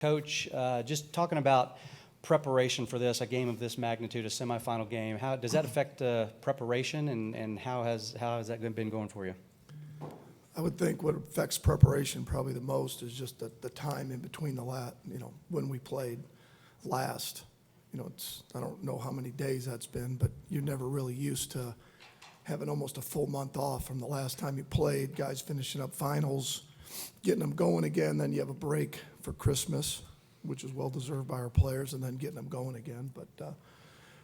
Coach, just talking about preparation for this, a game of this magnitude, a semifinal game, how does that affect preparation, and how has that been going for you? I would think what affects preparation probably the most is just the time in between when we played last. I don't know how many days that's been, but you're never really used to having almost a full month off from the last time you played, guys finishing up finals, getting them going again, then you have a break for Christmas, which is well-deserved by our players, and then getting them going again. But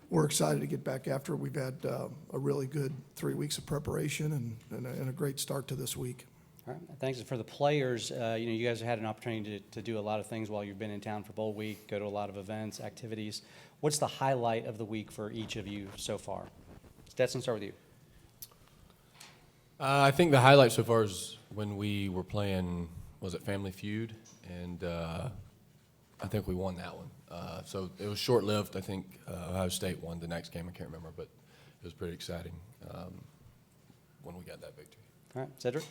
we're excited to get back after it. We've had a really good 3 weeks of preparation and a great start to this week. All right, thanks. For the players, you guys have had an opportunity to do a lot of things while you've been in town for Bowl Week, go to a lot of events, activities. What's the highlight of the week for each of you so far? Stetson, start with you. I think the highlight so far is when we were playing, was it Family Feud? And I think we won that one. So it was short-lived. I think Ohio State won the next game. I can't remember, but it was pretty exciting when we got that victory. All right, Cedric?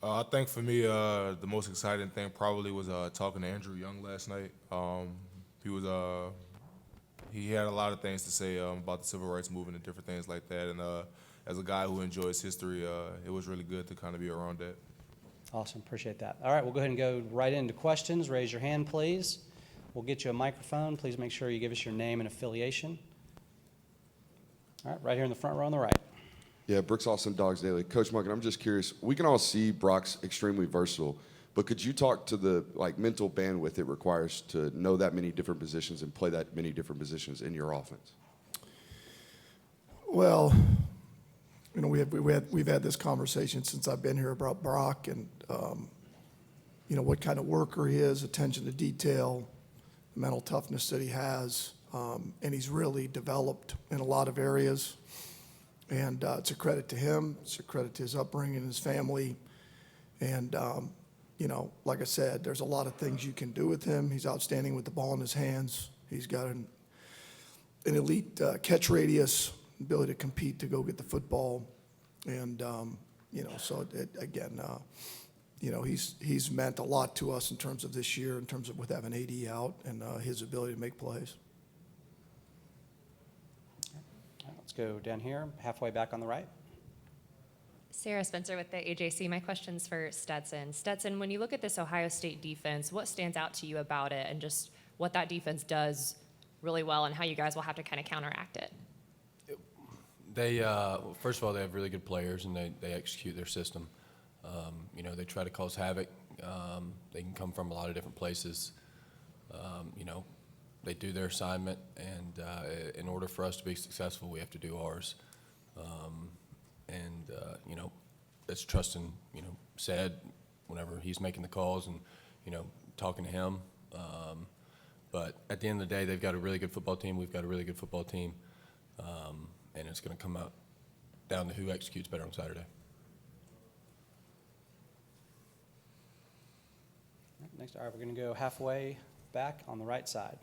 I think for me, the most exciting thing probably was talking to Andrew Young last night. He had a lot of things to say about the civil rights movement and different things like that. And as a guy who enjoys history, it was really good to kind of be around that. Awesome, appreciate that. All right, we'll go ahead and go right into questions. Raise your hand, please. We'll get you a microphone. Please make sure you give us your name and affiliation. All right, right here in the front row on the right. Yeah, Brooks Austin, Dogs Daily. Coach Monken, I'm just curious. We can all see Brock's extremely versatile, but could you talk to the mental bandwidth it requires to know that many different positions and play that many different positions in your offense? Well, we've had this conversation since I've been here about Brock and what kind of worker he is, attention to detail, the mental toughness that he has, and he's really developed in a lot of areas. And it's a credit to him. It's a credit to his upbringing and his family. And, like I said, there's a lot of things you can do with him. He's outstanding with the ball in his hands. He's got an elite catch radius, ability to compete to go get the football. And, he's meant a lot to us in terms of this year, in terms of with having AD out and his ability to make plays. Let's go down here, halfway back on the right. Sarah Spencer with the AJC. My question's for Stetson. Stetson, when you look at this Ohio State defense, what stands out to you about it and just what that defense does really well and how you guys will have to kind of counteract it? They, first of all, they have really good players and they execute their system. They try to cause havoc. They can come from a lot of different places. They do their assignment, and in order for us to be successful, we have to do ours. It's trusting, Ced whenever he's making the calls and, talking to him. But at the end of the day, they've got a really good football team. We've got a really good football team. And it's going to come out down to who executes better on Saturday. Next, all right, we're going to go halfway back on the right side.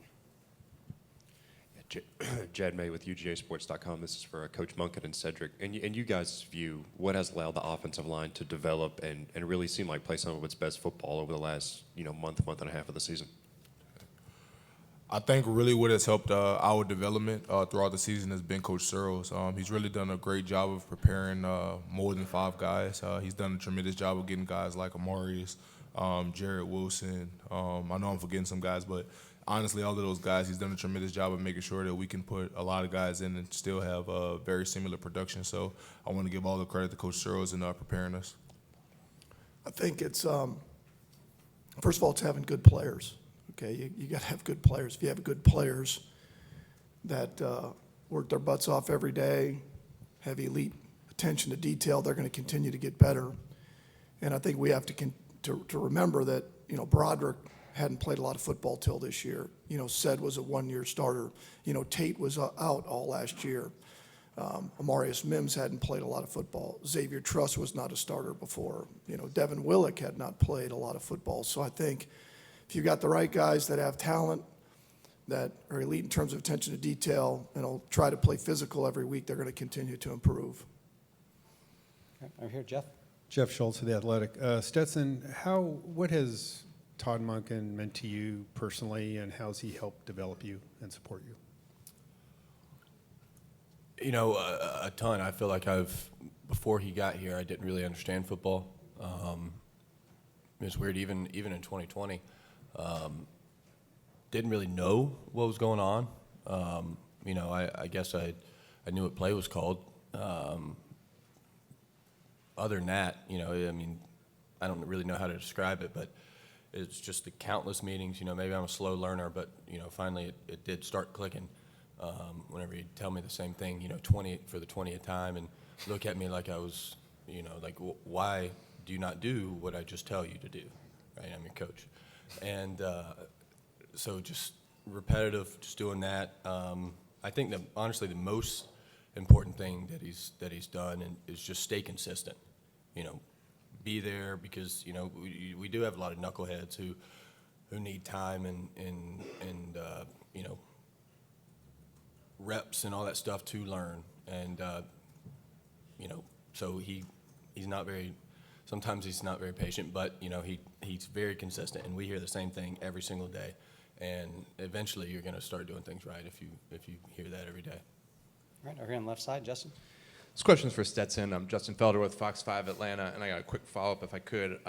Jed May with UGAsports.com. This is for Coach Monken and Cedric. And you guys' view, what has allowed the offensive line to develop and really seem like play some of its best football over the last month and a half of the season? I think really what has helped our development throughout the season has been Coach Searles. He's really done a great job of preparing more than 5 guys. He's done a tremendous job of getting guys like Amarius, Jared Wilson. I know I'm forgetting some guys, but honestly, all of those guys, he's done a tremendous job of making sure that we can put a lot of guys in and still have a very similar production. So I want to give all the credit to Coach Searles in preparing us. I think it's, first of all, it's having good players. Okay, you got to have good players. If you have good players that work their butts off every day, have elite attention to detail, they're going to continue to get better. And I think we have to remember that Broderick hadn't played a lot of football till this year. Ced was a 1-year starter. Tate was out all last year. Amarius Mims hadn't played a lot of football. Xavier Truss was not a starter before. Devin Willick had not played a lot of football. So I think if you got the right guys that have talent, that are elite in terms of attention to detail, and will try to play physical every week, they're going to continue to improve. Okay, over here, Jeff. Jeff Schultz of The Athletic. Stetson, what has Todd Monken meant to you personally, and how's he helped develop you and support you? You know, a ton. I feel like before he got here, I didn't really understand football. It was weird, even in 2020. Didn't really know what was going on. You know, I guess I knew what play was called. Other than that, you know, I mean, I don't really know how to describe it, but it's just the countless meetings. You know, maybe I'm a slow learner, but, you know, finally it did start clicking. Whenever he'd tell me the same thing, you know, 20 for the 20th time, and look at me like I was, you know, like, why do you not do what I just tell you to do? Right? I'm your coach. And so just repetitive, just doing that. I think that honestly the most important thing that he's done is just stay consistent. You know, be there, because, you know, we do have a lot of knuckleheads who need time and you know, reps and all that stuff to learn. And you know, so he's not very, sometimes he's not very patient, but, you know, he's very consistent, and we hear the same thing every single day. And eventually you're going to start doing things right if you hear that every day. All right, over here on the left side, Justin. This question's for Stetson. I'm Justin Felder with Fox 5 Atlanta, and I got a quick follow-up if I could.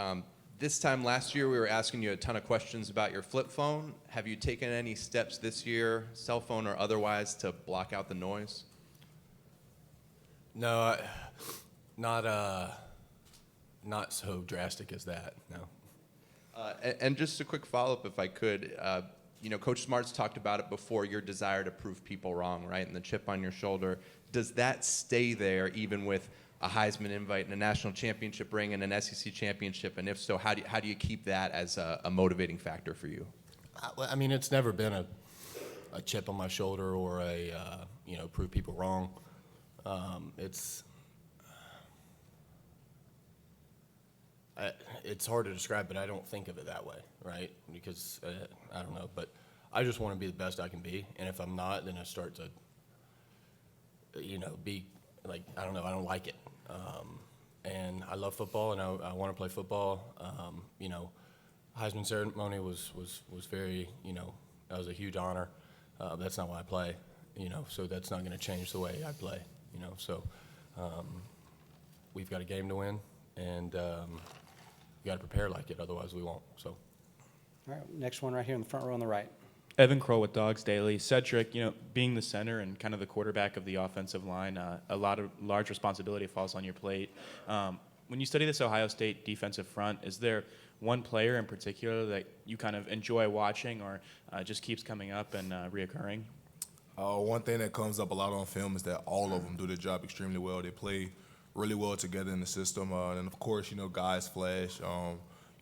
This time last year, we were asking you a ton of questions about your flip phone. Have you taken any steps this year, cell phone or otherwise, to block out the noise? No, not so drastic as that, no. And just a quick follow-up if I could. You know, Coach Smart's talked about it before, your desire to prove people wrong, right, and the chip on your shoulder. Does that stay there even with a Heisman invite and a national championship ring and an SEC championship? And if so, how do you keep that as a motivating factor for you? I mean, it's never been a chip on my shoulder or you know, prove people wrong. It's hard to describe, but I don't think of it that way, right? Because I don't know, but I just want to be the best I can be, and if I'm not, then I start to, you know, be like, I don't know, I don't like it. And I love football, and I want to play football. You know, Heisman ceremony was very, you know, that was a huge honor. That's not why I play, you know, so that's not going to change the way I play, you know. So we've got a game to win, and we got to prepare like it, otherwise we won't. So. All right, next one right here in the front row on the right. Evan Kroll with Dogs Daily. Cedric, you know, being the center and kind of the quarterback of the offensive line, a lot of large responsibility falls on your plate. When you study this Ohio State defensive front, is there one player in particular that you kind of enjoy watching or just keeps coming up and reoccurring? One thing that comes up a lot on film is that all of them do their job extremely well. They play really well together in the system. And, of course, you know, guys flash.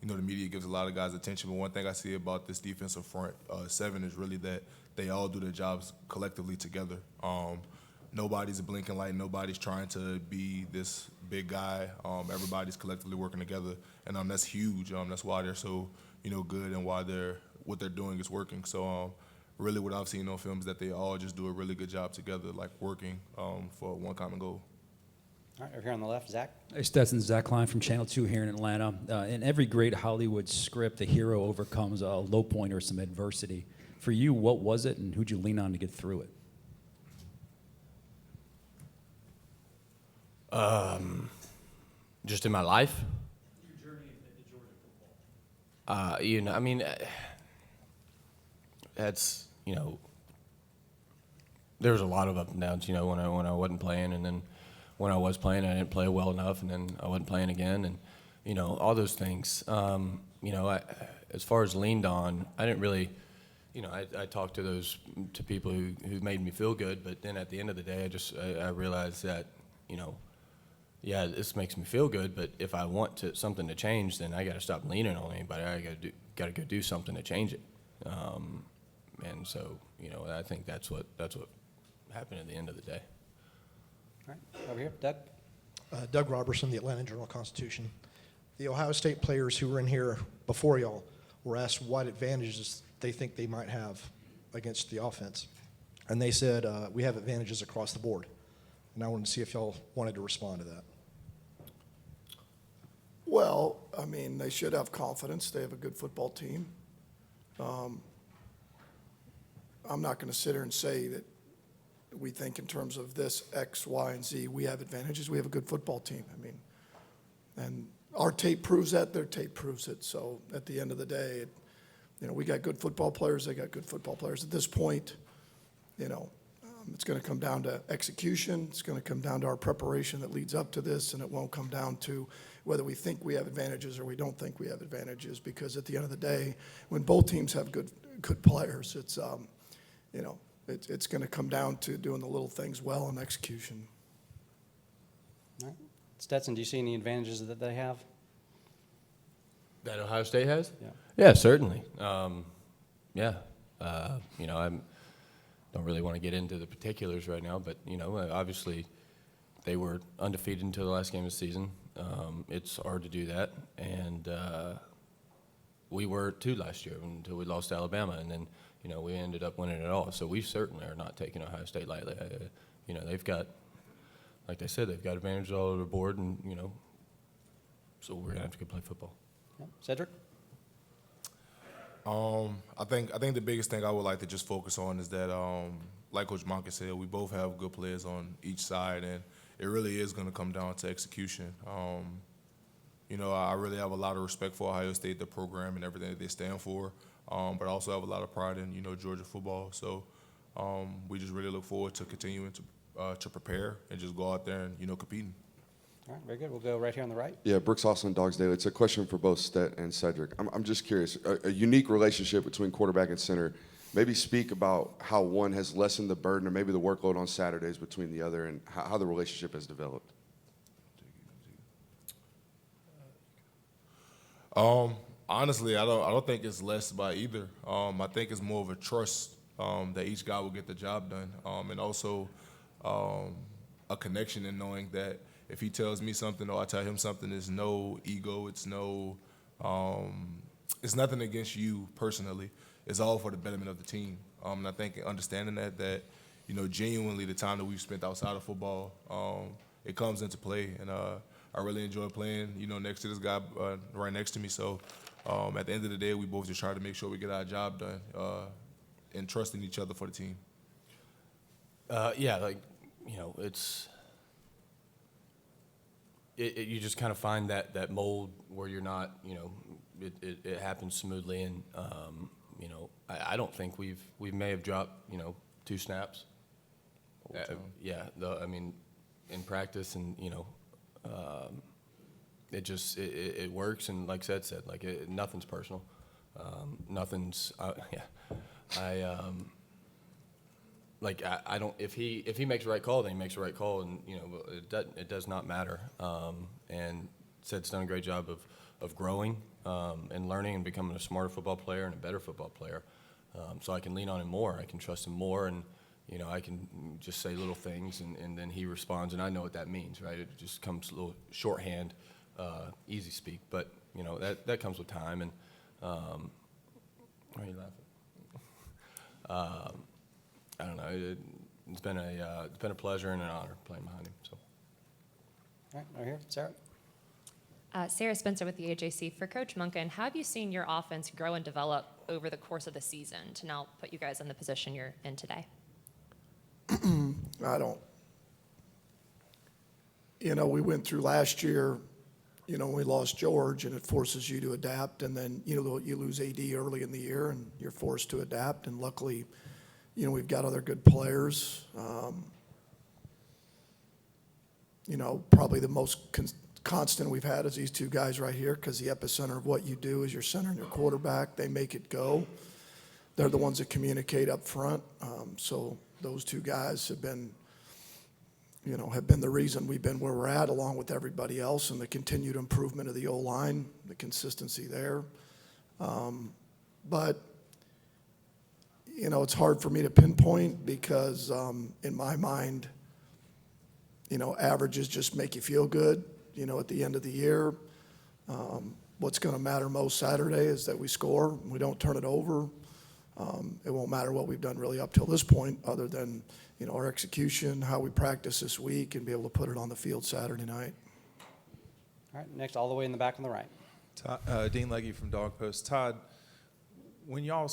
You know, the media gives a lot of guys attention, but one thing I see about this defensive front seven is really that they all do their jobs collectively together. Nobody's a blinking light. Nobody's trying to be this big guy. Everybody's collectively working together, and that's huge. That's why they're so, you know, good, and why what they're doing is working. So really what I've seen on film is that they all just do a really good job together, like working for one common goal. All right, over here on the left, Zach. Hey, Stetson, Zach Klein from Channel 2 here in Atlanta. In every great Hollywood script, the hero overcomes a low point or some adversity. For you, what was it, and who'd you lean on to get through it? Just in my life? Your journey into Georgia football. You know, I mean, that's, you know, there was a lot of up and downs, you know, when I wasn't playing, and then when I was playing, I didn't play well enough, and then I wasn't playing again, and, you know, all those things. You know, as far as leaned on, I didn't really, you know, I talked to people who made me feel good, but then at the end of the day, I realized that, you know, yeah, this makes me feel good, but if I want something to change, then I got to stop leaning on anybody. I got to go do something to change it. And so, you know, I think that's what happened at the end of the day. All right, over here, Doug. Doug Robertson, the Atlanta Journal-Constitution. The Ohio State players who were in here before y'all were asked what advantages they think they might have against the offense. And they said, we have advantages across the board. And I wanted to see if y'all wanted to respond to that. Well, I mean, they should have confidence. They have a good football team. I'm not going to sit here and say that we think in terms of this X, Y, and Z, we have advantages. We have a good football team. I mean, and our tape proves that. Their tape proves it. So at the end of the day, we got good football players. They got good football players. At this point, it's going to come down to execution. It's going to come down to our preparation that leads up to this, and it won't come down to whether we think we have advantages or we don't think we have advantages. Because at the end of the day, when both teams have good players, it's it's going to come down to doing the little things well and execution. All right. Stetson, do you see any advantages that they have? That Ohio State has? Yeah. Yeah, certainly. I don't really want to get into the particulars right now, but obviously they were undefeated until the last game of the season. It's hard to do that, and we were too last year until we lost to Alabama, and then we ended up winning it all. So we certainly are not taking Ohio State lightly. They've got, like they said, they've got advantages all over the board, and so we're gonna have to go play football. Yeah. Cedric? I think the biggest thing I would like to just focus on is that, like Coach Monken said, we both have good players on each side, and it really is going to come down to execution. I really have a lot of respect for Ohio State, the program, and everything that they stand for, but I also have a lot of pride in Georgia football. So we just really look forward to continuing to prepare and just go out there and competing. All right, very good. We'll go right here on the right. Yeah, Brooks Austin, Dogs Daily. It's a question for both Stet and Cedric. I'm just curious, a unique relationship between quarterback and center. Maybe speak about how one has lessened the burden or maybe the workload on Saturdays between the other and how the relationship has developed. Honestly, I don't think it's less by either. I think it's more of a trust that each guy will get the job done, and also a connection in knowing that if he tells me something or I tell him something, there's no ego. It's nothing against you personally. It's all for the betterment of the team. And I think understanding that genuinely the time that we've spent outside of football, it comes into play. And I really enjoy playing, next to this guy right next to me. So at the end of the day, we both just try to make sure we get our job done and trusting each other for the team. It's you just kind of find that mold where you're not, it happens smoothly, and I don't think we may have dropped 2 snaps. In practice, and it works, and like Seth said, nothing's personal, nothing's I don't. If he makes the right call, then he makes the right call, and it does not matter. And Seth's done a great job of growing and learning and becoming a smarter football player and a better football player. So I can lean on him more. I can trust him more, and I can just say little things, and then he responds, and I know what that means, right? It just comes a little shorthand, easy speak, but that comes with time. And why are you laughing? I don't know. It's been a pleasure and an honor playing behind him. So. All right, right here, Sarah. Sarah Spencer with the AJC. For Coach Monken, how have you seen your offense grow and develop over the course of the season to now put you guys in the position you're in today? I don't. We went through last year, we lost George, and it forces you to adapt, and then, you lose AD early in the year, and you're forced to adapt, and luckily, we've got other good players. Probably the most constant we've had is these 2 guys right here, because the epicenter of what you do is your center and your quarterback. They make it go. They're the ones that communicate up front. So those 2 guys have been the reason we've been where we're at, along with everybody else, and the continued improvement of the O-line, the consistency there. But it's hard for me to pinpoint because in my mind, averages just make you feel good, at the end of the year. What's going to matter most Saturday is that we score. We don't turn it over. It won't matter what we've done really up till this point other than, our execution, how we practice this week, and be able to put it on the field Saturday night. All right, next, all the way in the back on the right. Dean Legge from Dog Post. Todd, when y'all,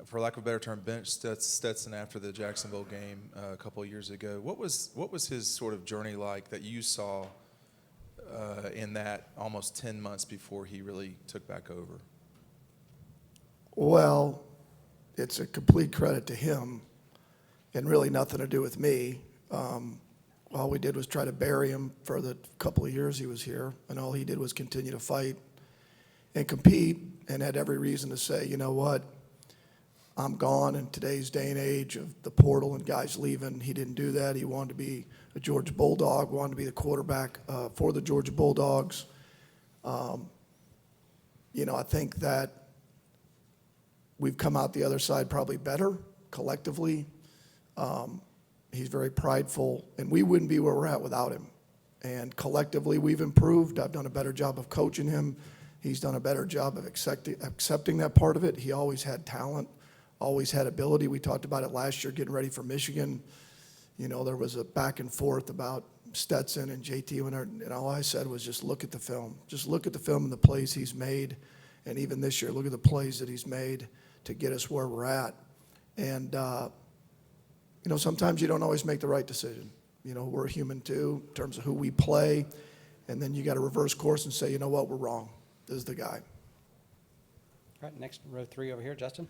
for lack of a better term, benched Stetson after the Jacksonville game a couple of years ago, what was his sort of journey like that you saw in that almost 10 months before he really took back over? Well, it's a complete credit to him and really nothing to do with me. All we did was try to bury him for the couple of years he was here, and all he did was continue to fight and compete and had every reason to say, you know what, I'm gone in today's day and age of the portal and guys leaving. He didn't do that. He wanted to be a Georgia Bulldog, wanted to be the quarterback for the Georgia Bulldogs. You know, I think that we've come out the other side probably better collectively. He's very prideful, and we wouldn't be where we're at without him. And collectively, we've improved. I've done a better job of coaching him. He's done a better job of accepting that part of it. He always had talent, always had ability. We talked about it last year getting ready for Michigan. You know, there was a back and forth about Stetson and JT, and all I said was just look at the film. Just look at the film and the plays he's made. And even this year, look at the plays that he's made to get us where we're at. And, you know, sometimes you don't always make the right decision. You know, we're human too in terms of who we play. And then you got to reverse course and say, you know what, we're wrong. This is the guy. All right, next, row 3 over here, Justin.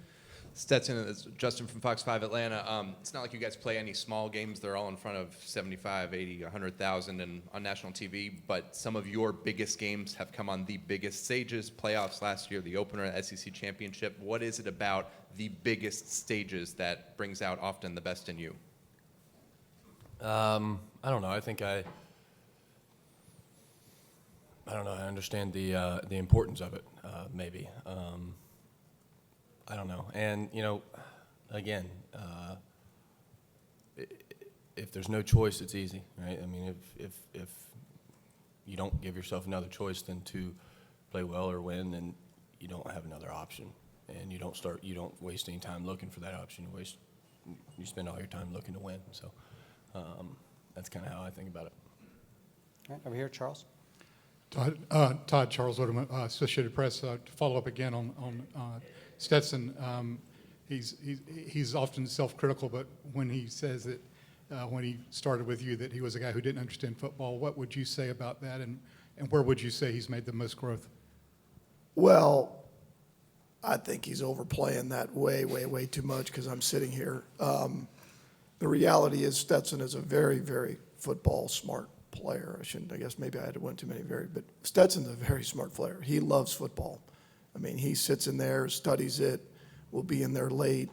Stetson, it's Justin from Fox 5 Atlanta. It's not like you guys play any small games. They're all in front of 75, 80, 100,000 and on national TV. But some of your biggest games have come on the biggest stages. Playoffs last year, the opener, SEC championship. What is it about the biggest stages that brings out often the best in you? I don't know. I think I don't know. I understand the importance of it. Maybe. I don't know. And you know, again, if there's no choice, it's easy, right? I mean, if you don't give yourself another choice than to play well or win, then you don't have another option, and you don't waste any time looking for that option. You spend all your time looking to win. So that's kind of how I think about it. All right, over here, Charles. Todd, Charles Oderman, Associated Press. To follow up again on Stetson, he's often self-critical, but when he says that when he started with you that he was a guy who didn't understand football, what would you say about that, and where would you say he's made the most growth? Well, I think he's overplaying that way too much because I'm sitting here. The reality is Stetson is a very, very football smart player. I guess maybe I had to win too many but Stetson's a very smart player. He loves football. I mean, he sits in there, studies it, will be in there late.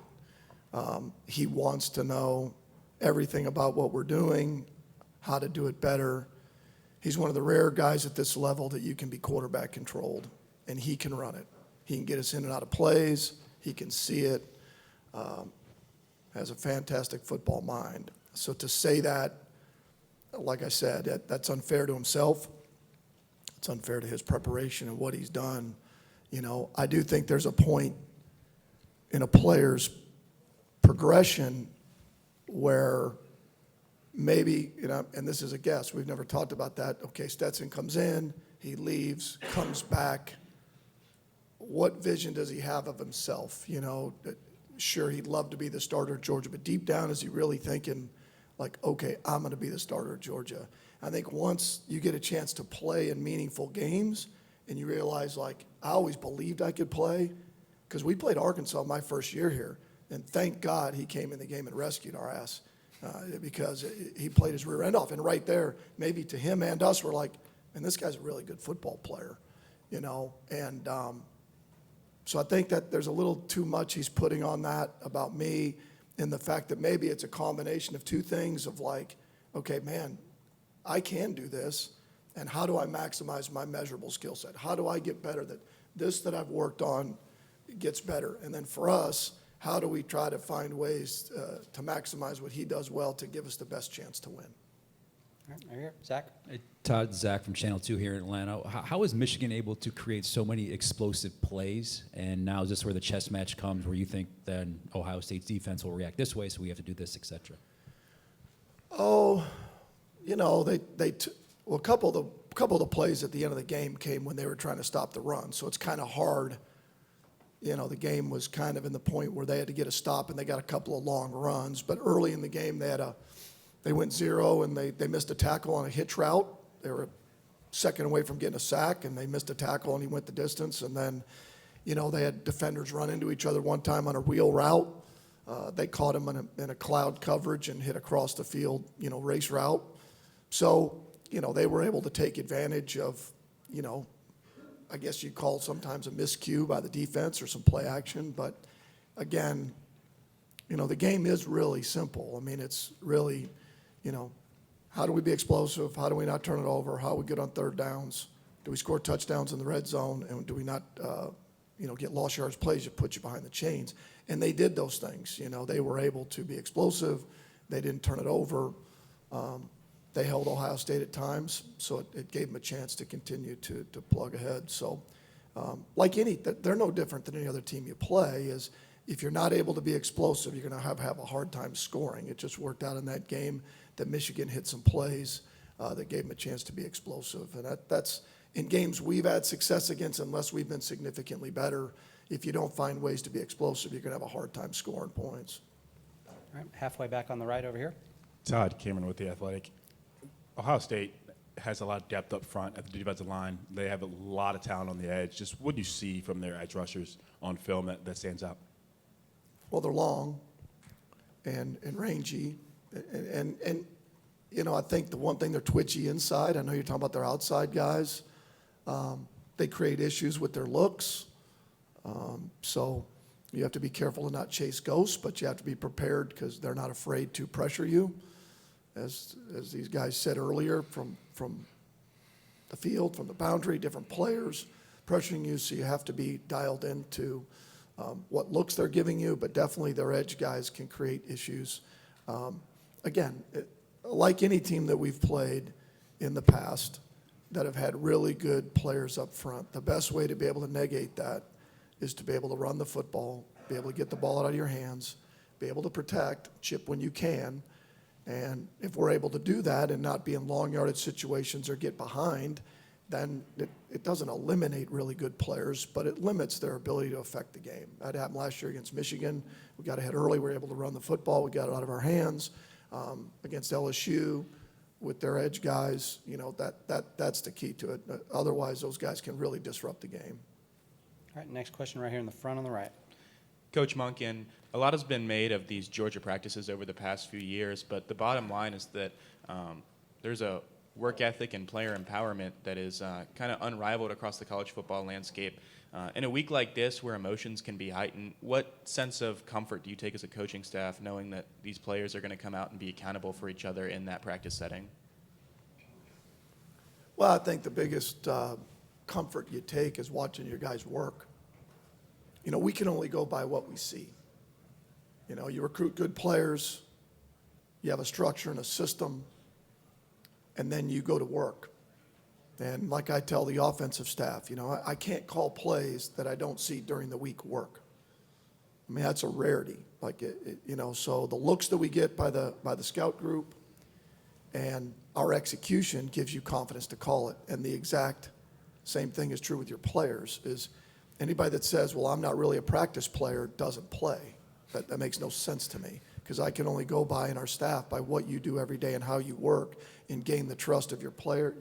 He wants to know everything about what we're doing, how to do it better. He's one of the rare guys at this level that you can be quarterback controlled, and he can run it. He can get us in and out of plays. He can see it. Has a fantastic football mind. So to say that, like I said, that's unfair to himself. It's unfair to his preparation and what he's done. You know, I do think there's a point in a player's progression where maybe, you know, and this is a guess, we've never talked about that. Okay, Stetson comes in, he leaves, comes back. What vision does he have of himself? You know, sure, he'd love to be the starter at Georgia, but deep down, is he really thinking, like, okay, I'm going to be the starter at Georgia? I think once you get a chance to play in meaningful games and you realize, like, I always believed I could play, because we played Arkansas my first year here, and thank God he came in the game and rescued our ass because he played his rear end off. And right there, maybe to him and us, we're like, man, this guy's a really good football player, you know? And so I think that there's a little too much he's putting on that about me, and the fact that maybe it's a combination of two things of like, okay, man, I can do this, and how do I maximize my measurable skill set? How do I get better that this that I've worked on gets better? And then for us, how do we try to find ways to maximize what he does well to give us the best chance to win? All right, over here, Zach. Hey, Todd, Zach from Channel 2 here in Atlanta. How is Michigan able to create so many explosive plays? And now is this where the chess match comes, where you think then Ohio State's defense will react this way, so we have to do this, et cetera? Oh, you know, well, a couple couple of the plays at the end of the game came when they were trying to stop the run. So it's kind of hard. The game was kind of in the point where they had to get a stop, and they got a couple of long runs. But early in the game, they went 0, and they missed a tackle on a hitch route. They were a second away from getting a sack, and they missed a tackle, and he went the distance. And then, they had defenders run into each other one time on a wheel route. They caught him in a cloud coverage and hit across the field, race route. So, they were able to take advantage of, I guess you'd call it sometimes a miscue by the defense or some play action. But again, the game is really simple. I mean, it's really, how do we be explosive? How do we not turn it over? How do we get on third downs? Do we score touchdowns in the red zone? And do we not, get lost yards plays that put you behind the chains? And they did those things. They were able to be explosive. They didn't turn it over. They held Ohio State at times, so it gave them a chance to continue to plug ahead. So, they're no different than any other team you play. Is if you're not able to be explosive, you're going to have a hard time scoring. It just worked out in that game that Michigan hit some plays that gave them a chance to be explosive. And that's in games we've had success against, unless we've been significantly better. If you don't find ways to be explosive, you're going to have a hard time scoring points. All right, halfway back on the right over here. Todd Cameron with The Athletic. Ohio State has a lot of depth up front at the defensive line. They have a lot of talent on the edge. Just what do you see from their edge rushers on film that stands out? Well, they're long and rangy. And I think the one thing, they're twitchy inside. I know you're talking about their outside guys. They create issues with their looks. So you have to be careful to not chase ghosts, but you have to be prepared because they're not afraid to pressure you. As these guys said earlier, from the field, from the boundary, different players pressuring you, so you have to be dialed into what looks they're giving you, but definitely their edge guys can create issues. Again, like any team that we've played in the past that have had really good players up front, the best way to be able to negate that is to be able to run the football, be able to get the ball out of your hands, be able to protect, chip when you can. And if we're able to do that and not be in long yardage situations or get behind, then it doesn't eliminate really good players, but it limits their ability to affect the game. That happened last year against Michigan. We got ahead early. We were able to run the football. We got it out of our hands. Against LSU with their edge guys, that's the key to it. Otherwise, those guys can really disrupt the game. All right, next question right here in the front on the right. Coach Monken, a lot has been made of these Georgia practices over the past few years, but the bottom line is that there's a work ethic and player empowerment that is kind of unrivaled across the college football landscape. In a week like this where emotions can be heightened, what sense of comfort do you take as a coaching staff knowing that these players are going to come out and be accountable for each other in that practice setting? Well, I think the biggest comfort you take is watching your guys work. We can only go by what we see. You recruit good players, you have a structure and a system, and then you go to work. And like I tell the offensive staff, I can't call plays that I don't see during the week work. I mean, that's a rarity. So the looks that we get by the scout group and our execution gives you confidence to call it. And the exact same thing is true with your players. Is anybody that says, well, I'm not really a practice player, doesn't play. That makes no sense to me, because I can only go by, in our staff, by what you do every day and how you work and gain the trust of your player,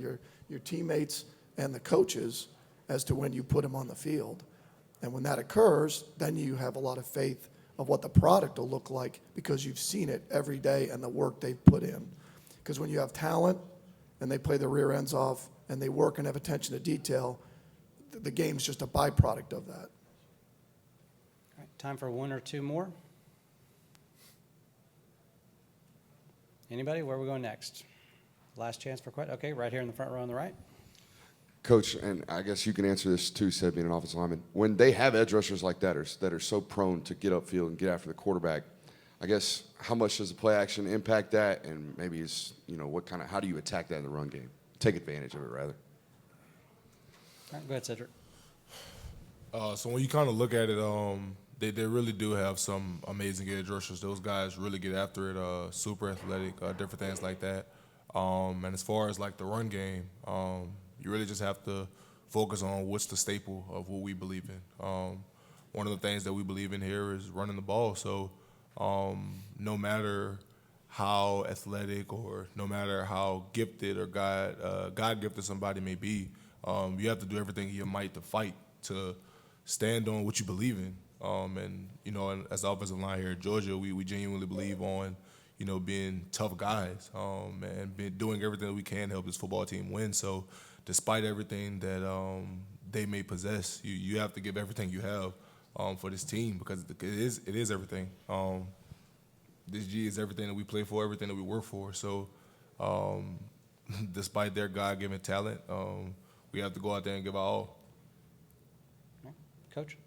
your teammates and the coaches as to when you put them on the field. And when that occurs, then you have a lot of faith of what the product will look like, because you've seen it every day and the work they've put in. Because when you have talent and they play their rear ends off and they work and have attention to detail, the game's just a byproduct of that. All right, time for one or two more. Anybody? Where are we going next? Last chance for questions. Okay, right here in the front row on the right. Coach, and I guess you can answer this too, Seth, being an offensive lineman. When they have edge rushers like that are so prone to get upfield and get after the quarterback, I guess how much does the play action impact that? And maybe it's, how do you attack that in the run game? Take advantage of it, rather. All right, go ahead, Cedric. So when you kind of look at it, they really do have some amazing edge rushers. Those guys really get after it, super athletic, different things like that. And as far as like the run game, You really just have to focus on what's the staple of what we believe in. One of the things that we believe in here is running the ball. So no matter how athletic or no matter how gifted or God-gifted somebody may be, you have to do everything in your might to fight, to stand on what you believe in. And, and as the offensive line here at Georgia, we genuinely believe on, being tough guys and doing everything that we can to help this football team win. So despite everything that they may possess, you have to give everything you have for this team because it is everything. This G is everything that we play for, everything that we work for. So despite their God-given talent, we have to go out there and give our all. Coach?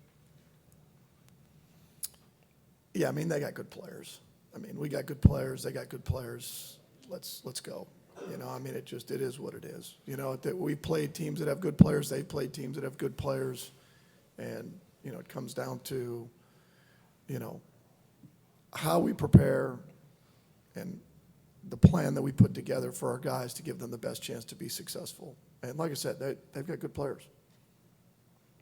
Yeah, I mean, they got good players. I mean, we got good players. They got good players. Let's go. I mean, it is what it is. That we played teams that have good players. They played teams that have good players. And, it comes down to, how we prepare and the plan that we put together for our guys to give them the best chance to be successful. And like I said, they've got good players.